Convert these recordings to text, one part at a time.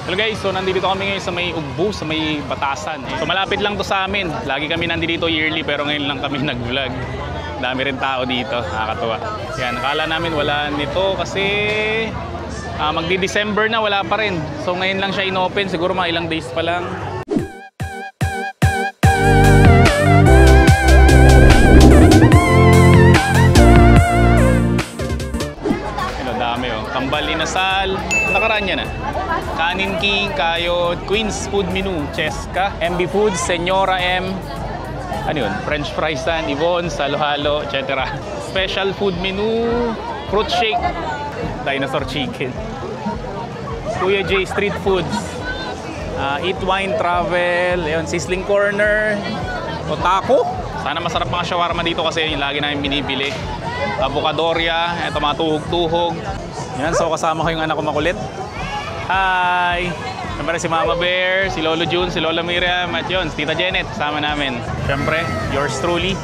Hello guys, so nandito kami ngayon sa may Ugbo, sa may Batasan. So malapit lang to sa amin. Lagi kami nandito yearly pero ngayon lang kami nag-vlog. Dami rin tao dito, nakakatuwa. Yan, akala namin wala nito kasi magdi-December na, wala pa rin. So ngayon lang siya in-open, siguro mga ilang days pa lang. Kambal inasal, nakaraan niya na. Kanin King, Kayod, Queen's Food Menu, Cheska, MB Foods, Senyora M, ano yun, French fries tan, Yvonne, Halo-Halo, etc. Special Food Menu, Fruit Shake, Dinosaur Chicken, Kuya J Street Foods, Eat Wine Travel, yun, Sizzling Corner, Otaku. Sana masarap mga shawarma dito kasi yung lagi namin binibili. Avocadoria, ito mga tuhog-tuhog. Yan, so kasama ko yung anak ko makulit. Hi! Siyempre si Mama Bear, si Lolo June, si Lola Miriam, at yun, si Tita Janet, kasama namin. Siyempre, yours truly.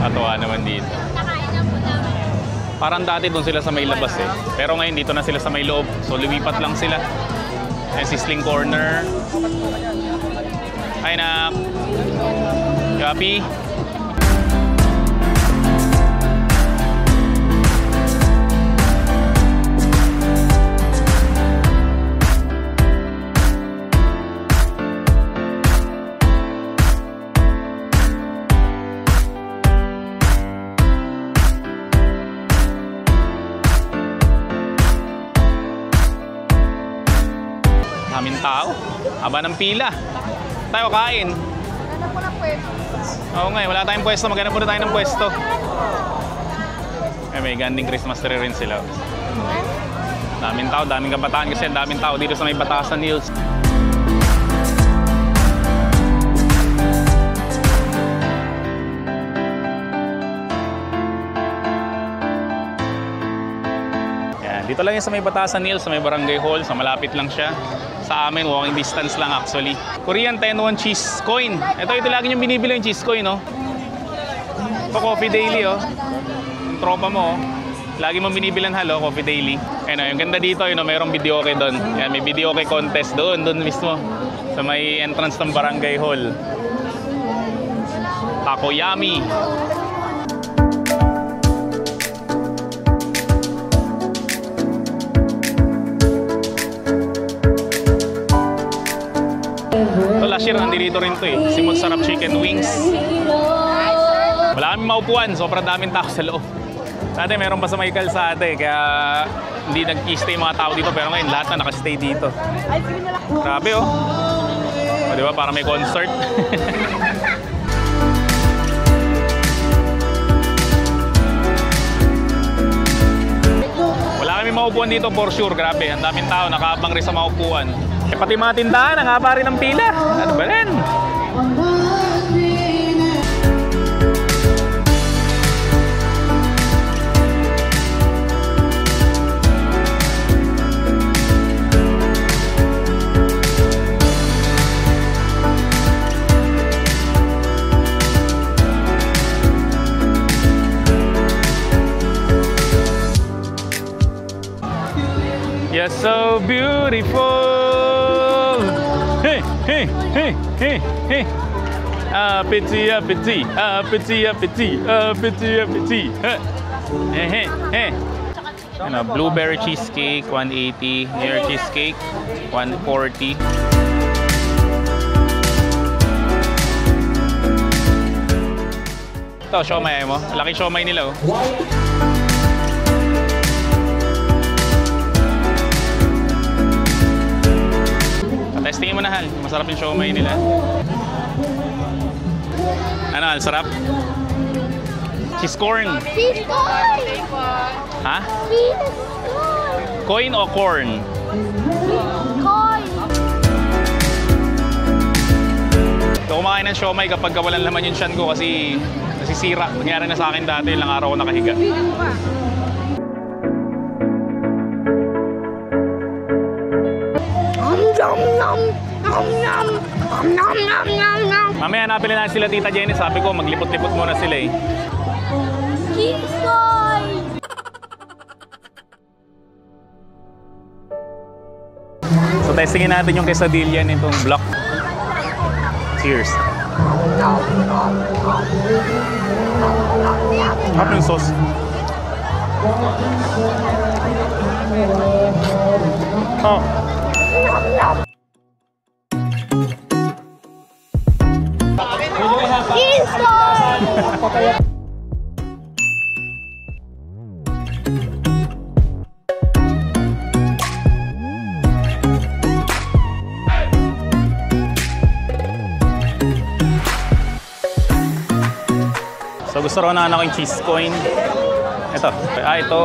Katuwa naman dito. Parang dati doon sila sa may labas eh. Pero ngayon dito na sila sa may loob. So lumipat lang sila. Ayan, Sizzling Corner. Hi, nak! You happy? Daming tao. Haba ng pila. Tayo kain. Maghanap po ng pwesto. Oo nga, wala tayong pwesto. Maghanap muna tayo ng pwesto. Eh, may ganding Christmas tree rin sila. Daming tao, daming kabataan kasi daming tao dito sa may Batasan Hills. Yan, dito lang yung sa may Batasan Hills, sa may Barangay Hall. So malapit lang siya. Sa amin, walking distance lang actually. Korean 10-1 cheese coin. Ito lagi yung binibili yung cheese coin, no? Ito Coffee Daily, oh. Yung tropa mo, oh. Lagi mong binibilan halo, Coffee Daily. Ayun, yung ganda dito, yun, mayroong videoke doon. Yan, may videoke contest doon mismo. Sa may entrance ng Barangay Hall. Takoyami. So last year nandito rin to eh, Simon Sarap Chicken Wings. Wala kaming maupuan, sobrang daming tao sa loob. Dati meron pa sa may kalsada eh, kaya hindi nag-stay mga tao dito. Pero ngayon lahat na nakastay dito. Grabe oh. O diba, parang may concert. Wala kaming maupuan dito for sure, grabe. Ang daming tao, nakaabang rin sa maupuan. Eh, pati mga tindahan, ang haba rin ng pila. Ano ba rin? You're so beautiful. Hey, hey, hey, hey, hey. Appétit, appétit, appétit, appétit, appétit, appétit. Hey, hey, hey. Ano, blueberry cheesecake, 180. New York cheesecake, 140. Ito, siomay mo. Laki siomay nila, oh. Testingin mo na, Hal. Masarap yung siomay nila. Ano, Hal? Sarap? Cheese corn. Cheese corn! Ha? Cheese corn! Coin o corn? Corn! Ito kumakain ng siomay kapag walang laman yung tiyan ko kasi nasisira. Nangyari na sa akin dati, ilang araw ko nakahiga. Mamaya napili na sila Tita Jenny. Sabi ko maglipot-lipot muna sila eh. Cheese corn! So testingin natin yung quesadilla nitong block. Cheers. Harap yung sauce. Oh. So gusto raw na anak ko yung cheese coin. Ito. Ito.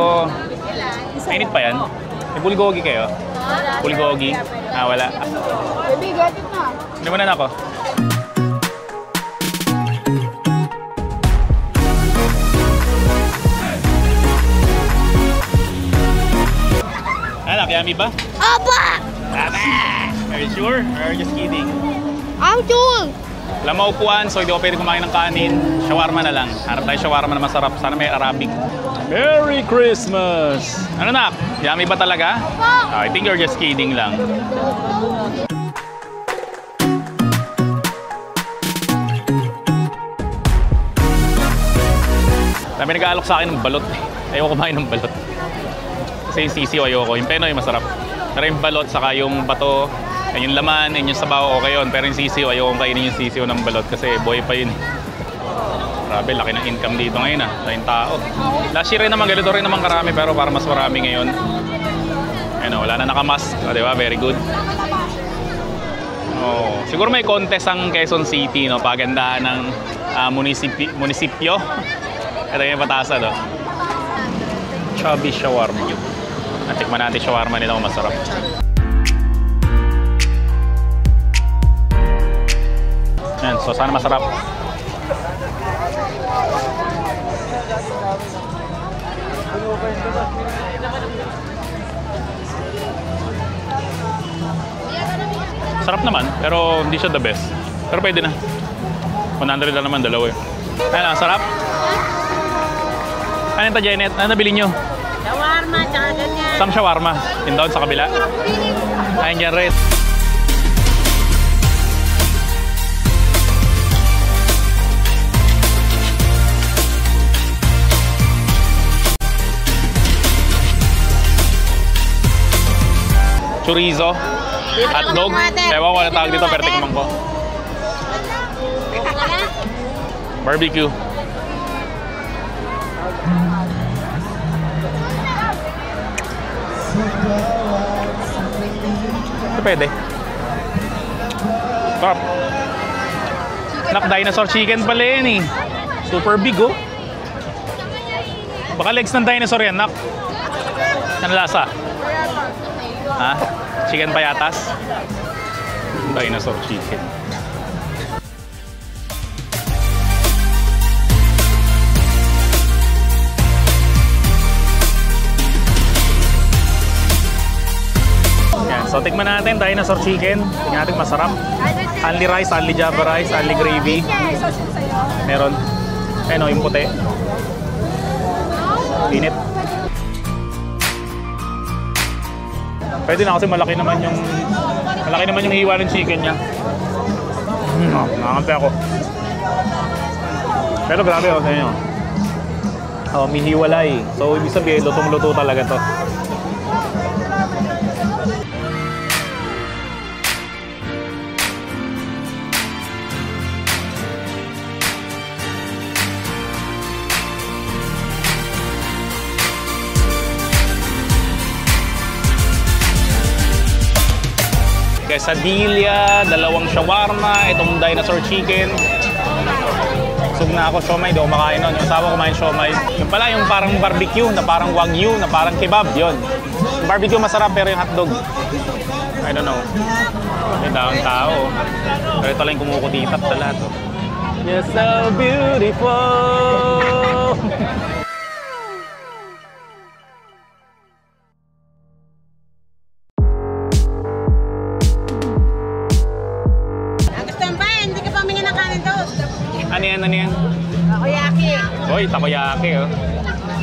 Mainit pa yan. May bulgogi kayo? Bulgogi? Wala. Baby, get it na. Hindi mo na ako. Anak, yummy ba? Apa! Are you sure? Or are you just kidding? I'm sure. Wala maupuan, so hindi ko pwede kumain ng kanin. Shawarma na lang. Hanap tayo shawarma na masarap. Sana may Arabic. Merry Christmas! Ano nak? Yummy ba talaga? I think you're just kidding lang. Dami nag-aalok sa akin ng balot. Ayoko kumain ng balot. Kasi yung sisiw ayoko. Yung penoy masarap. Pero yung balot, saka yung bato, yung laman, yung sabaw, okay yun. Pero yung sisiw, ayoko kainin yung sisiw ng balot kasi buhay pa yun. Grabe, laki ng income dito ngayon laking tao. Last year rin naman, ganito rin naman karami, pero para mas marami ngayon. Ayun, wala na nakamask. Di ba? Very good. Oh, siguro may contest ang Quezon City, no? Pagandahan ng munisipyo. Ito yung patasan, no? Chubby shawarma. Natikman natin shawarma nila kung masarap. Ayan, so sana masarap. Sarap naman, pero hindi siya the best. Pero pwede na. 100 lang naman, dalawa eh. Ayan, sarap. Ano yung Janet? Ano nabili nyo? Shawarma, tsaka ganyan. Isang shawarma. Yung down sa kabila. Ayan dyan, Red. Chorizo, hotdog. Ewan ko na tawag dito, pero tikman ko. Barbecue. Ito pwede. Sarap. Nak, dinosaur chicken pala yan eh. Super big oh. Baka legs ng dinosaur yan, nak. Ano lasa? Ha? Chicken payatas? Dinosaur chicken. Yan. So, tikman natin dinosaur chicken. Tingnan natin masarap. Only rice, only java rice, only gravy. Meron. Ayun o, yung puti. Init. Pwede na kasi malaki naman yung hiwa ng chicken niya. Nakakampi ako. Pero grabe oh, sa inyo. Oh, may hiwalay. So ibig sabihin, lutong-luto talaga to. Quesadilla, dalawang shawarma, itong dinosaur chicken. Busog na ako, siomay, di ako makain nun. Yung asawa kumain siomay. Yung pala, yung parang barbecue, na parang wagyu, na parang kebab, yun. Yung barbecue masarap, pero yung hotdog, I don't know. May daong tao. Pero ito lang yung kumukutitap sa lahat. Oh. You're so beautiful! Ano yan? Ano yan? Takoyaki. Hoy, takoyaki oh.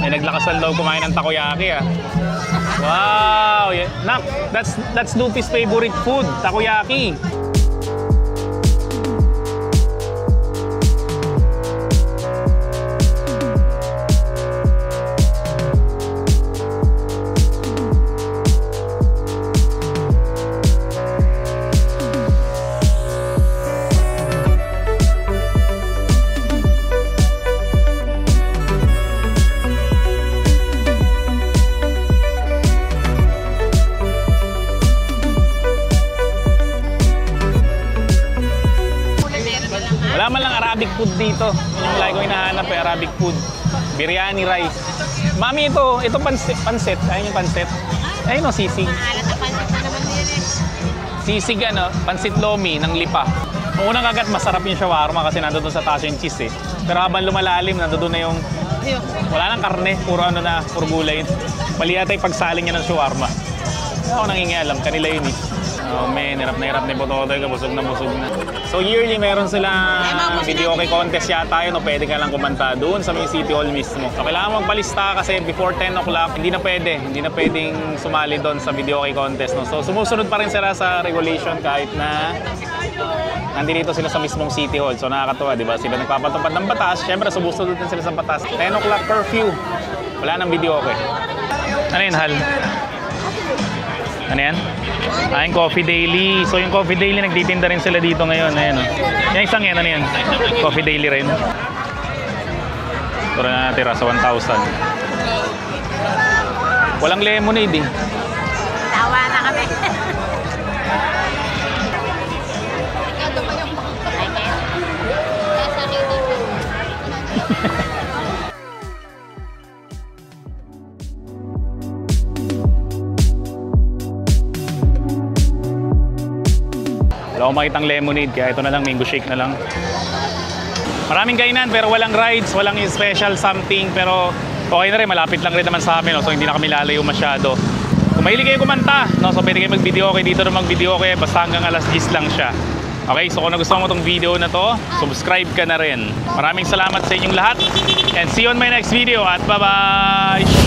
May naglakasan daw kumain ng takoyaki ah. Wow! Yeah. Nak, that's Luffy's favorite food, takoyaki. Wala man lang Arabic food dito. Yun yung lagi ko hinahanap eh, Arabic food. Biryani rice. Mami, ito pansit. Ayun yung pansit. Ayun o, sisig. Maalat na pansit na naman din eh. Sisig ano, pansit lomi ng lipa. Ang unang kagat, masarap yung shawarma kasi nandun sa taas yung cheese eh. Pero habang lumalalim, nandun na yung... Wala nang karne, puro ano na, puro gulay. Mali yata yung pagsaling niya ng shawarma. Hindi ako nangingialam, kanila yun eh. Oh man, hirap na yung Bototoy ka, busog na. So yearly meron silang video kay contest yata yun o pwede ka lang kumanta doon sa may City Hall mismo. So kailangan magpalista kasi before 10 o'clock, hindi na pwedeng sumali doon sa video kay contest. No? So sumusunod pa rin sila sa regulation kahit na nandito sila sa mismong City Hall. So nakakatuwa, di ba? Sila nagpapatupad ng batas, syempre sumusunod din sila sa batas. 10 o'clock curfew, wala nang video okay. Ano yun, Hal? Ano yan? Yung Coffee Daily. So yung Coffee Daily, nagtitinda rin sila dito ngayon. Ayan o. Yung isang yan, ano yan? Coffee Daily rin. Pero natira sa 1,000. Walang lemonade eh. Tawa na kami. Wala akong makitang lemonade, kaya ito na lang, mango shake na lang. Maraming kainan pero walang rides, walang special something. Pero okay na rin, malapit lang rin naman sa amin, no? So hindi na kami lalayo masyado. Kung mahilig kayo kumanta, no? So pwede kayo mag-video okay dito na mag-video okay, basta hanggang alas 10 lang siya. Okay, so kung nagustuhan mo itong video na to, subscribe ka na rin. Maraming salamat sa inyong lahat and see you on my next video at bye-bye!